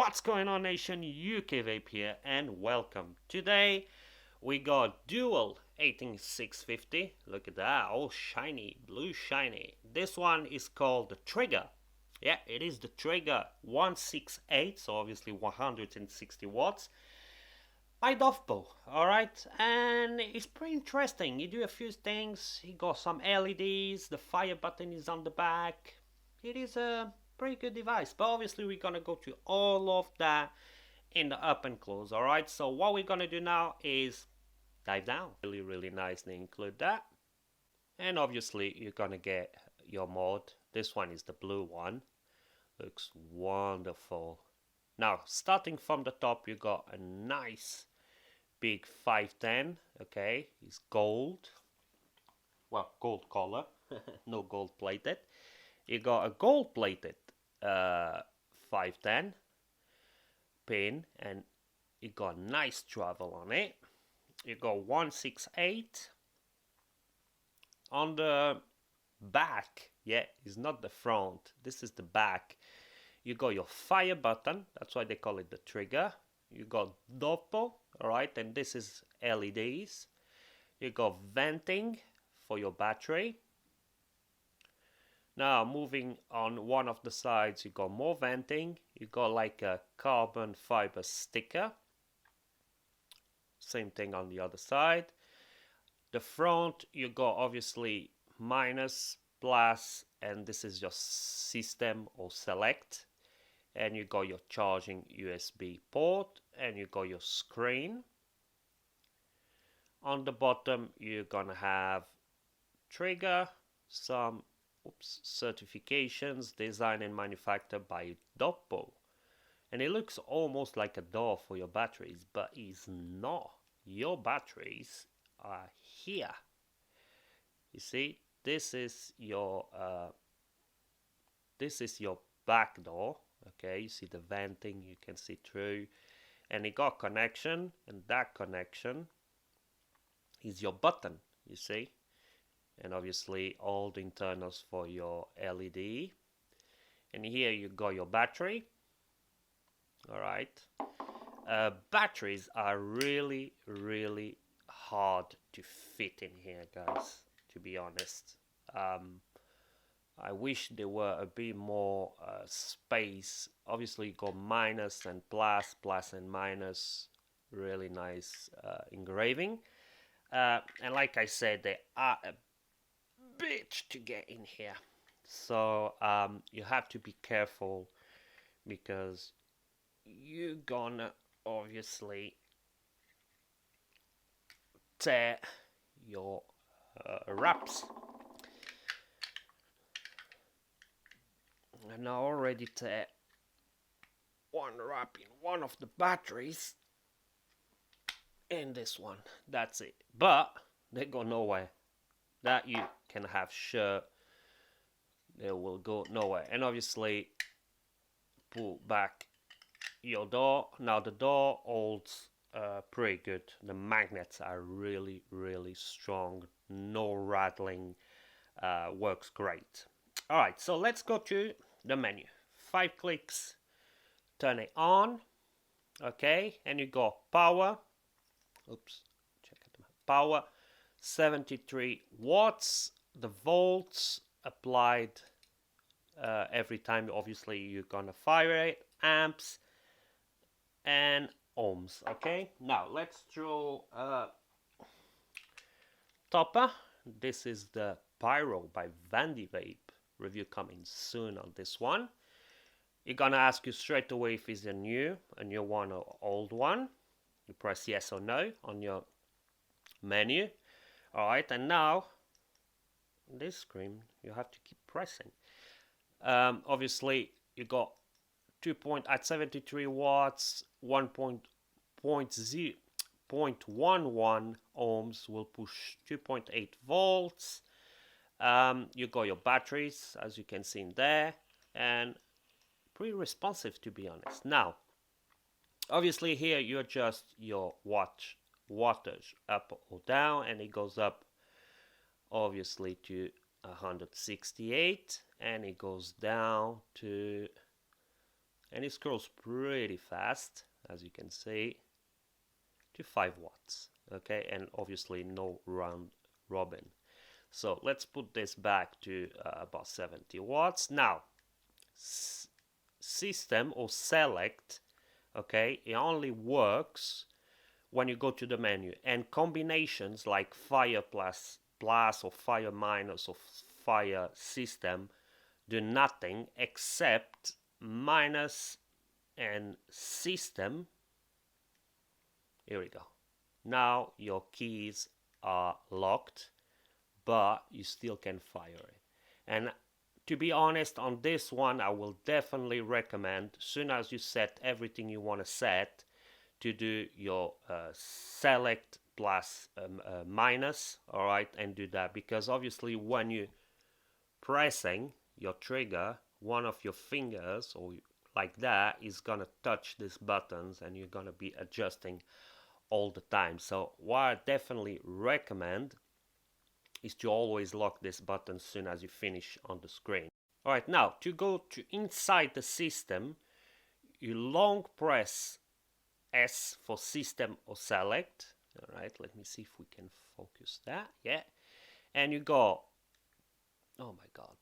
What's going on, nation? Vape here, and welcome. Today we got dual 18650. Look at that, all shiny, blue shiny. This one is called the Trigger. Yeah, it is the Trigger 168, so obviously 160 watts by Dovpo. Alright, and it's pretty interesting. You do a few things. You got some LEDs, the fire button is on the back. It is a pretty good device, but obviously we're gonna go to all of that in the up and close. Alright, so what we're gonna do now is dive down. Really nicely include that, and obviously you're gonna get your mod. This one is the blue one, looks wonderful. Now starting from the top, you got a nice big 510. Okay, it's gold, well, gold color. No gold plated. You got a gold plated 510 pin, and you got nice travel on it. You got 168 on the back. Yeah, it's not the front, this is the back. You got your fire button, that's why they call it the Trigger. You got Dovpo, alright, and this is LEDs. You got venting for your battery. Now moving on one of the sides, you got more venting. You got like a carbon fiber sticker. Same thing on the other side. The front, you got obviously minus, plus, and this is your system or select. And you got your charging USB port, and you got your screen. On the bottom, you're gonna have Trigger, some certifications, designed and manufactured by Dovpo. And it looks almost like a door for your batteries, but it's not. Your batteries are here. You see, this is your back door. Okay, you see the venting, you can see through, and it got connection, and that connection is your button, you see, and obviously all the internals for your LED. And here you got your battery. All right, batteries are really hard to fit in here, guys, to be honest. I wish there were a bit more space. Obviously you got minus and plus, plus and minus, really nice engraving, and like I said, they are a bitch to get in here, so you have to be careful, because you're gonna obviously tear your wraps. And I already tear one wrap in one of the batteries, and this one, that's it. But they go nowhere. That you can have sure they will go nowhere. And obviously pull back your door. Now the door holds pretty good. The magnets are really strong, no rattling, works great. Alright, so let's go to the menu. 5 clicks, turn it on. Okay, and you got power. Oops, check it. Power 73 watts. The volts applied every time obviously you're gonna fire it. Amps and ohms. Okay, now let's draw topper. This is the Pyro by Vape. Review coming soon on this one. You're gonna ask you straight away if it's a new one or old one. You press yes or no on your menu. Alright, and now on this screen you have to keep pressing. Obviously you got 73 watts, 1.11 ohms will push 2.8 volts. You got your batteries, as you can see in there, and pretty responsive, to be honest. Now obviously here you adjust your wattage up or down, and it goes up obviously to 168, and it goes down to and it scrolls pretty fast, as you can see, to 5 watts. Okay, and obviously no round robin. So let's put this back to about 70 watts. Now, system or select, okay, it only works when you go to the menu, and combinations like fire plus or fire minus or fire system do nothing except minus and system. Here we go. Now your keys are locked, but you still can fire it. And to be honest, on this one, I will definitely recommend, soon as you set everything you want to set, to do your select plus minus, all right, and do that, because obviously when you pressing your trigger, one of your fingers or like that is gonna touch these buttons, and you're gonna be adjusting all the time. So what I definitely recommend is to always lock this button as soon as you finish on the screen. All right, now to go to inside the system, you long press S for system or select. All right, let me see if we can focus that. Yeah, and you go, oh my god,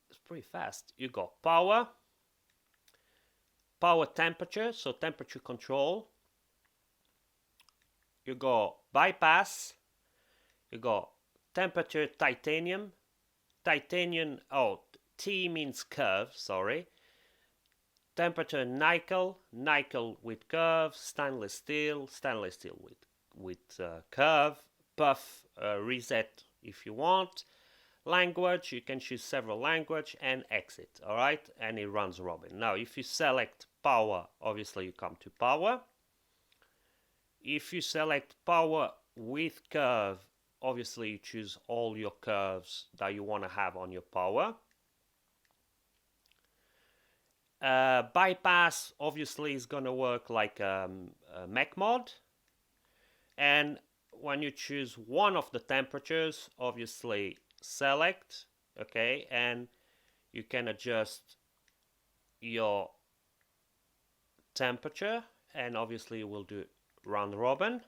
it's pretty fast. You go power temperature, so temperature control. You go bypass. You go temperature titanium. Oh, T means curve, sorry. Temperature nickel with curve. Stainless steel with curve. Puff reset if you want. Language, you can choose several language, and exit, all right, and it runs robin. Now if you select power, obviously you come to power. If you select power with curve, obviously you choose all your curves that you want to have on your power. Bypass obviously is going to work like a mech mod, and when you choose one of the temperatures, obviously select, okay, and you can adjust your temperature, and obviously we'll do round robin.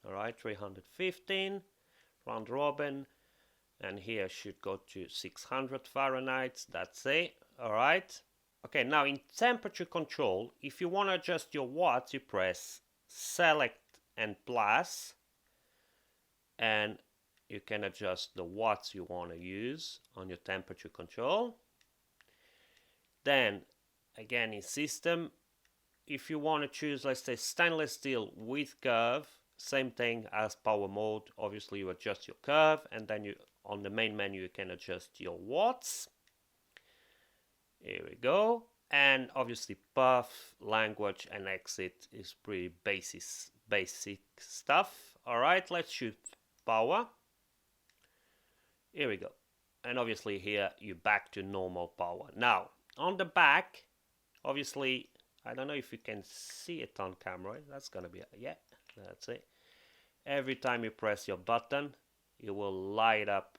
All right, 315 round robin, and here should go to 600 Fahrenheit. That's it. All right. Okay, now in temperature control, if you want to adjust your watts, you press select and plus, and you can adjust the watts you want to use on your temperature control. Then again in system, if you want to choose, let's say, stainless steel with curve, same thing as power mode. Obviously you adjust your curve, and then you on the main menu you can adjust your watts. Here we go. And obviously puff, language, and exit is pretty basic stuff. All right, let's choose power. Here we go. And obviously here you're back to normal power. Now on the back, obviously, I don't know if you can see it on camera. That's gonna be, yeah, that's it. Every time you press your button, it will light up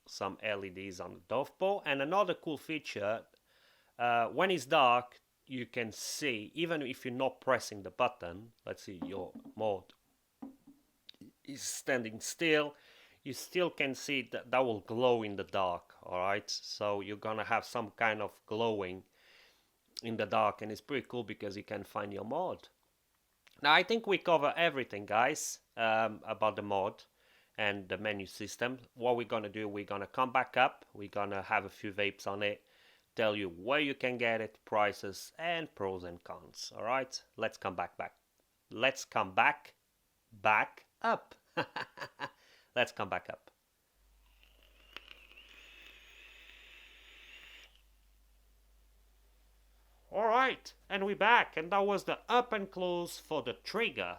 some LEDs on the Dovpo. And another cool feature, when it's dark, you can see, even if you're not pressing the button, let's see, your mode is standing still, you still can see that will glow in the dark. All right, so you're gonna have some kind of glowing in the dark, and it's pretty cool because you can find your mod. Now I think we cover everything, guys, about the mod and the menu system. What we're gonna do, we're gonna come back up, we're gonna have a few vapes on it, tell you where you can get it, prices, and pros and cons. All right, let's come back up. Let's come back up. Alright, and we're back, and that was the up and close for the Trigger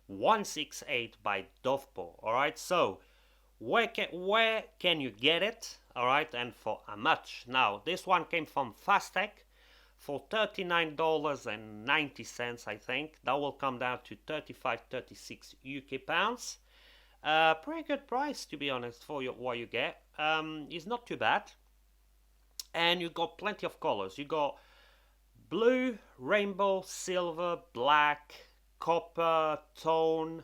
168 by Dovpo. Alright, so where can you get it? Alright, and for how much? Now, this one came from Fastech for $39.90, I think. That will come down to 35-36 UK pounds. Pretty good price, to be honest, for what you get. It's not too bad. And you got plenty of colors. You got blue, rainbow, silver, black, copper, tone,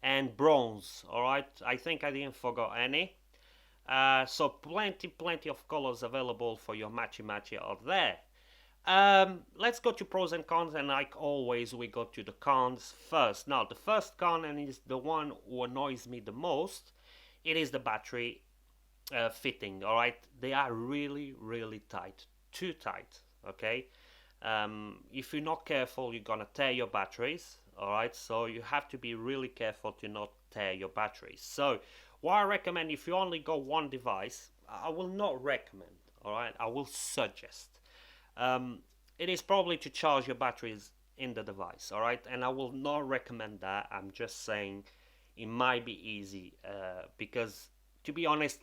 and bronze. Alright, I think I didn't forget any. So plenty of colors available for your matchy out there. Let's go to pros and cons, and like always we go to the cons first. Now the first con, and is the one who annoys me the most, it is the battery fitting. Alright, they are really tight, too tight. Okay, if you're not careful, you're gonna tear your batteries. Alright, so you have to be really careful to not tear your batteries. So what I recommend, if you only got one device, I will not recommend. Alright, I will suggest it is probably to charge your batteries in the device. Alright, and I will not recommend that. I'm just saying it might be easy, because to be honest,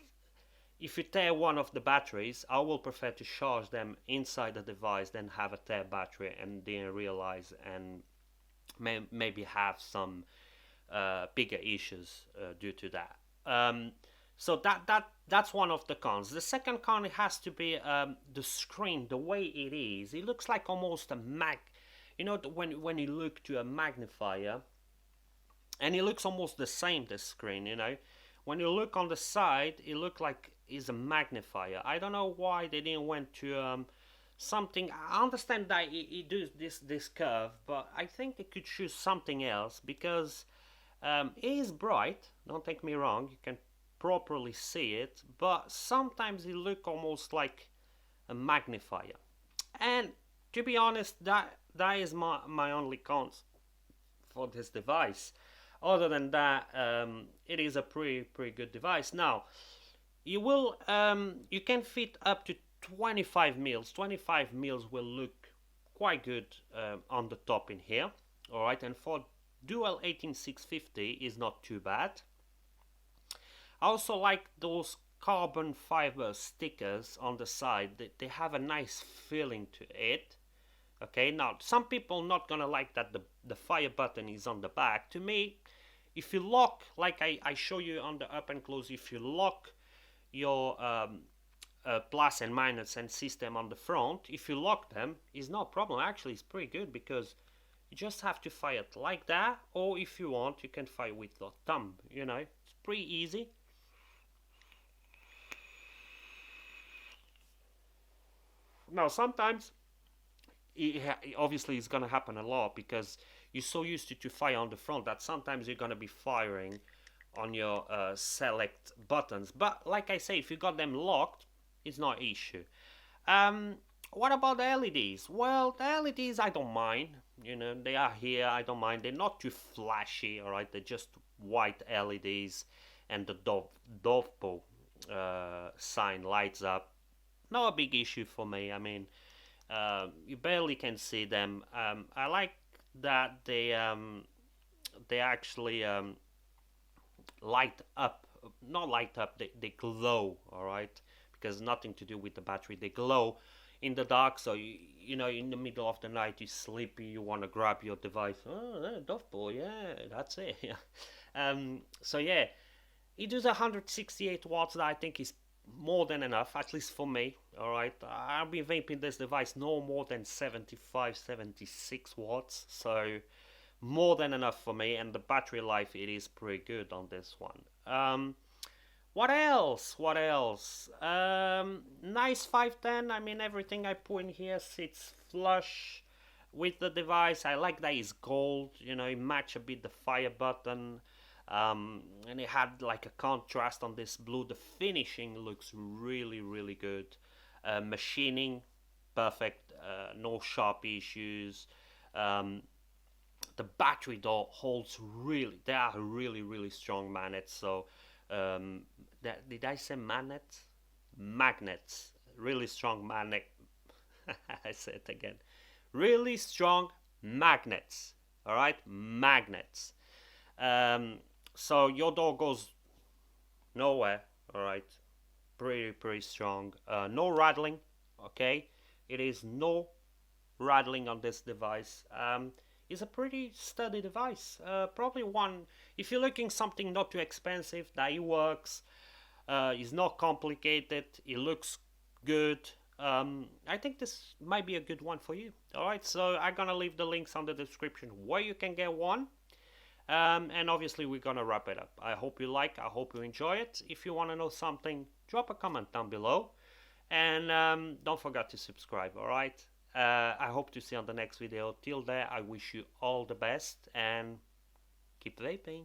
if you tear one of the batteries, I will prefer to charge them inside the device than have a tear battery and then realize and maybe have some bigger issues due to that. So that's one of the cons. The second con, it has to be the screen, the way it is. It looks like almost a you know, when you look to a magnifier, and it looks almost the same, the screen, you know. When you look on the side, it looks like it's a magnifier. I don't know why they didn't went to something. I understand that it does this curve, but I think they could choose something else, because it is bright, don't take me wrong, you can properly see it, but sometimes it look almost like a magnifier. And to be honest, that is my only cons for this device. Other than that, it is a pretty good device. Now, you can fit up to 25 mils. 25 mils will look quite good on the top in here. All right, and for dual 18650 is not too bad. I also like those carbon fiber stickers on the side. They have a nice feeling to it. Okay, now some people not gonna like that the fire button is on the back. To me, if you lock, like I show you on the up and close, if you lock your plus and minus and system on the front, if you lock them, it's no problem. Actually, it's pretty good, because you just have to fire it like that, or if you want, you can fire with your thumb. You know, it's pretty easy. Now, sometimes, obviously, it's gonna happen a lot, because you're so used to fire on the front that sometimes you're gonna be firing on your select buttons. But like I say, if you got them locked, it's not an issue. What about the LEDs? Well, the LEDs I don't mind. You know, they are here, I don't mind. They're not too flashy, alright? They're just white LEDs, and the Dovpo sign lights up. Not a big issue for me. I mean, you barely can see them. I like that they actually light up. Not light up, they glow, alright? Because nothing to do with the battery. They glow in the dark, so you know, in the middle of the night, you're sleepy, you want to grab your device. Oh, Dovpo, yeah, that's it. So yeah, it does 168 watts. That I think is more than enough, at least for me. Alright, I've been vaping this device no more than 75-76 watts, so more than enough for me. And the battery life, it is pretty good on this one. What else? Nice 510. I mean, everything I put in here sits flush with the device. I like that it's gold, you know, it match a bit the fire button. And it had like a contrast on this blue. The finishing looks really good. Machining, perfect. No sharp issues. The battery though holds they are really strong magnets. So did I say magnets? Magnets. Really strong magnet. I said it again. Really strong magnets. All right, magnets. So your door goes nowhere. All right, pretty strong. No rattling. Okay, it is no rattling on this device. It's a pretty sturdy device. Probably one, if you're looking something not too expensive, that it works. It's not complicated. It looks good. I think this might be a good one for you. Alright, so I'm gonna leave the links on the description where you can get one. And obviously we're gonna wrap it up. I hope you I hope you enjoy it. If you want to know something, drop a comment down below. And don't forget to subscribe, alright? I hope to see you on the next video. Till then, I wish you all the best and keep vaping.